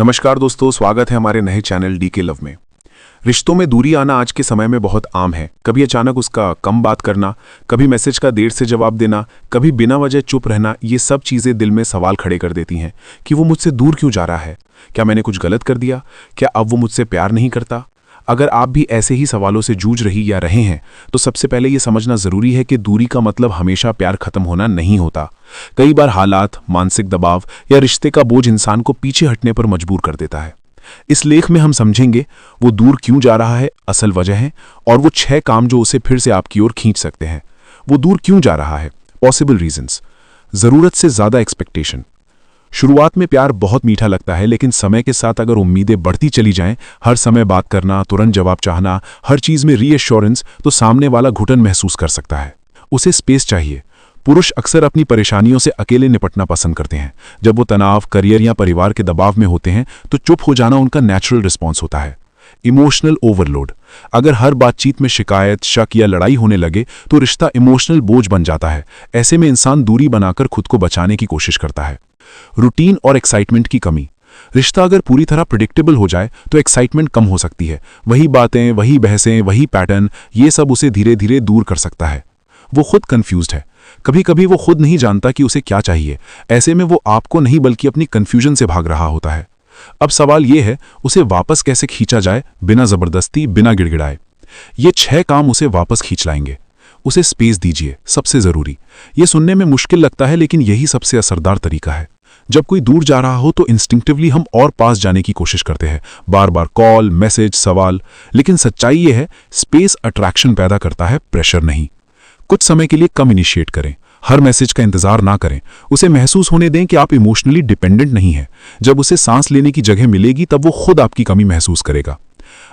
नमस्कार दोस्तों, स्वागत है हमारे नए चैनल डीके लव में। रिश्तों में दूरी आना आज के समय में बहुत आम है। कभी अचानक उसका कम बात करना, कभी मैसेज का देर से जवाब देना, कभी बिना वजह चुप रहना, ये सब चीज़ें दिल में सवाल खड़े कर देती हैं कि वो मुझसे दूर क्यों जा रहा है। क्या मैंने कुछ गलत कर दिया? क्या अब वो मुझसे प्यार नहीं करता? अगर आप भी ऐसे ही सवालों से जूझ रही या रहे हैं तो सबसे पहले ये समझना ज़रूरी है कि दूरी का मतलब हमेशा प्यार खत्म होना नहीं होता। कई बार हालात, मानसिक दबाव या रिश्ते का बोझ इंसान को पीछे हटने पर मजबूर कर देता है। इस लेख में हम समझेंगे वो दूर क्यों जा रहा है, असल वजह है, और वो 6 काम जो उसे फिर से आपकी ओर खींच सकते हैं। वो दूर क्यों जा रहा है? Possible reasons. ज़रूरत से ज़्यादा एक्सपेक्टेशन। शुरुआत में प्यार बहुत मीठा लगता है, लेकिन समय के साथ अगर उम्मीदें बढ़ती चली जाएं, हर समय बात करना, तुरंत जवाब चाहना, हर चीज़ में रीएश्योरेंस, तो सामने वाला घुटन महसूस कर सकता है। उसे स्पेस चाहिए। पुरुष अक्सर अपनी परेशानियों से अकेले निपटना पसंद करते हैं। जब वो तनाव, करियर या परिवार के दबाव में होते हैं तो चुप हो जाना उनका नेचुरल रिस्पॉन्स होता है। Emotional overload. अगर हर बातचीत में शिकायत, शक या लड़ाई होने लगे तो रिश्ता इमोशनल बोझ बन जाता है। ऐसे में इंसान दूरी बनाकर खुद को बचाने की कोशिश करता है। रूटीन और एक्साइटमेंट की कमी। रिश्ता अगर पूरी तरह प्रिडिक्टेबल हो जाए तो एक्साइटमेंट कम हो सकती है। वही बातें, वही बहसें, वही पैटर्न, ये सब उसे धीरे धीरे दूर कर सकता है। वो खुद कंफ्यूज्ड है। कभी कभी वो खुद नहीं जानता कि उसे क्या चाहिए। ऐसे में वो आपको नहीं बल्कि अपनी कंफ्यूजन से भाग रहा होता है। अब सवाल ये है, उसे वापस कैसे खींचा जाए, बिना जबरदस्ती, बिना गिड़गिड़ाए। ये 6 काम उसे वापस खींच लाएंगे। उसे स्पेस दीजिए, सबसे जरूरी। ये सुनने में मुश्किल लगता है, लेकिन यही सबसे असरदार तरीका है। जब कोई दूर जा रहा हो तो इंस्टिंक्टिवली हम और पास जाने की कोशिश करते हैं, बार बार कॉल, मैसेज, सवाल। लेकिन सच्चाई ये है, स्पेस अट्रैक्शन पैदा करता है, प्रेशर नहीं। कुछ समय के लिए कम इनिशिएट करें। हर मैसेज का इंतजार ना करें। उसे महसूस होने दें कि आप इमोशनली डिपेंडेंट नहीं हैं। जब उसे सांस लेने की जगह मिलेगी तब वो खुद आपकी कमी महसूस करेगा।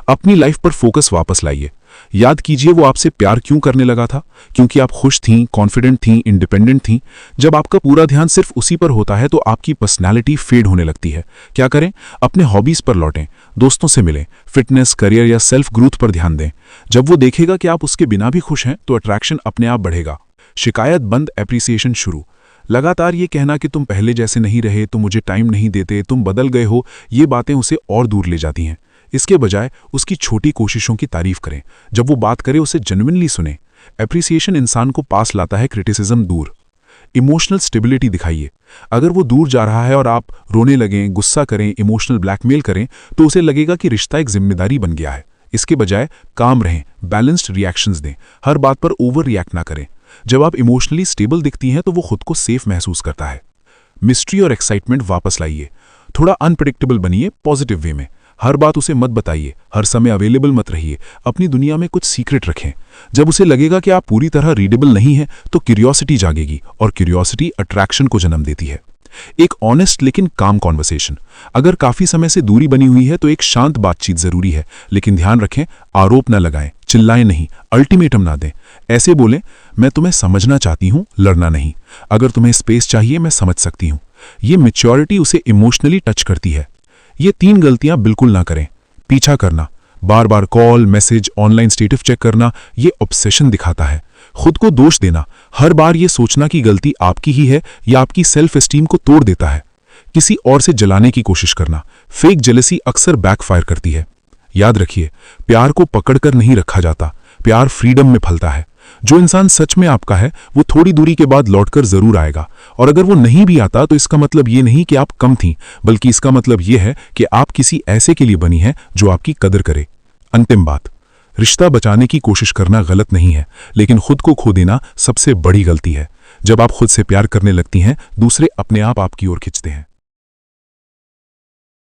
अपनी लाइफ पर फोकस वापस लाइए। याद कीजिए वो आपसे प्यार क्यों करने लगा था। क्योंकि आप खुश थीं, कॉन्फिडेंट थीं, इंडिपेंडेंट थीं। जब आपका पूरा ध्यान सिर्फ उसी पर होता है तो आपकी पर्सनैलिटी फेड होने लगती है। क्या करें? अपने हॉबीज पर लौटें, दोस्तों से मिलें, फिटनेस, करियर या सेल्फ ग्रोथ पर ध्यान दें। जब वो देखेगा कि आप उसके बिना भी खुश हैं तो अट्रैक्शन अपने आप बढ़ेगा। शिकायत बंद, एप्रिसिएशन शुरू। लगातार ये कहना कि तुम पहले जैसे नहीं रहे, तुम मुझे टाइम नहीं देते, तुम बदल गए हो, ये बातें उसे और दूर ले जाती हैं। इसके बजाय उसकी छोटी कोशिशों की तारीफ करें। जब वो बात करे उसे जेन्युइनली सुने। एप्रिसिएशन इंसान को पास लाता है, क्रिटिसिज्म दूर। इमोशनल स्टेबिलिटी दिखाइए। अगर वो दूर जा रहा है और आप रोने लगें, गुस्सा करें, इमोशनल ब्लैकमेल करें तो उसे लगेगा कि रिश्ता एक जिम्मेदारी बन गया है। इसके बजाय काम रहें, बैलेंस्ड रिएक्शंस दें, हर बात पर ओवर रिएक्ट ना करें। जब आप इमोशनली स्टेबल दिखती हैं तो वो खुद को सेफ महसूस करता है। मिस्ट्री और एक्साइटमेंट वापस लाइए। थोड़ा अनप्रेडिक्टेबल बनिए, पॉजिटिव वे में। हर बात उसे मत बताइए, हर समय अवेलेबल मत रहिए। अपनी दुनिया में कुछ सीक्रेट रखें। जब उसे लगेगा कि आप पूरी तरह रीडेबल नहीं हैं तो क्यूरियोसिटी जागेगी, और क्यूरियोसिटी अट्रैक्शन को जन्म देती है। एक ऑनेस्ट लेकिन काम कॉन्वर्सेशन। अगर काफी समय से दूरी बनी हुई है तो एक शांत बातचीत जरूरी है, लेकिन ध्यान रखें, आरोप न लगाएं, चिल्लाएं नहीं, अल्टीमेटम ना दें। ऐसे बोलें, मैं तुम्हें समझना चाहती हूं, लड़ना नहीं। अगर तुम्हें स्पेस चाहिए, मैं समझ सकती हूं। ये मैच्योरिटी उसे इमोशनली टच करती है। ये 3 गलतियां बिल्कुल ना करें। पीछा करना, बार बार call, message, online status check करना, ये ऑब्सेशन दिखाता है। खुद को दोष देना, हर बार ये सोचना कि गलती आपकी ही है या आपकी सेल्फ एस्टीम को तोड़ देता है। किसी और से जलाने की कोशिश करना, फेक जेलसी अक्सर बैकफायर करती है। याद रखिए, प्यार को पकड़कर नहीं रखा जाता, प्यार फ्रीडम में फलता है। जो इंसान सच में आपका है वो थोड़ी दूरी के बाद लौटकर जरूर आएगा, और अगर वो नहीं भी आता तो इसका मतलब ये नहीं कि आप कम थीं, बल्कि इसका मतलब ये है कि आप किसी ऐसे के लिए बनी हैं जो आपकी कदर करे। अंतिम बात, रिश्ता बचाने की कोशिश करना गलत नहीं है, लेकिन खुद को खो देना सबसे बड़ी गलती है। जब आप खुद से प्यार करने लगती हैं, दूसरे अपने आप आपकी ओर खिंचते हैं।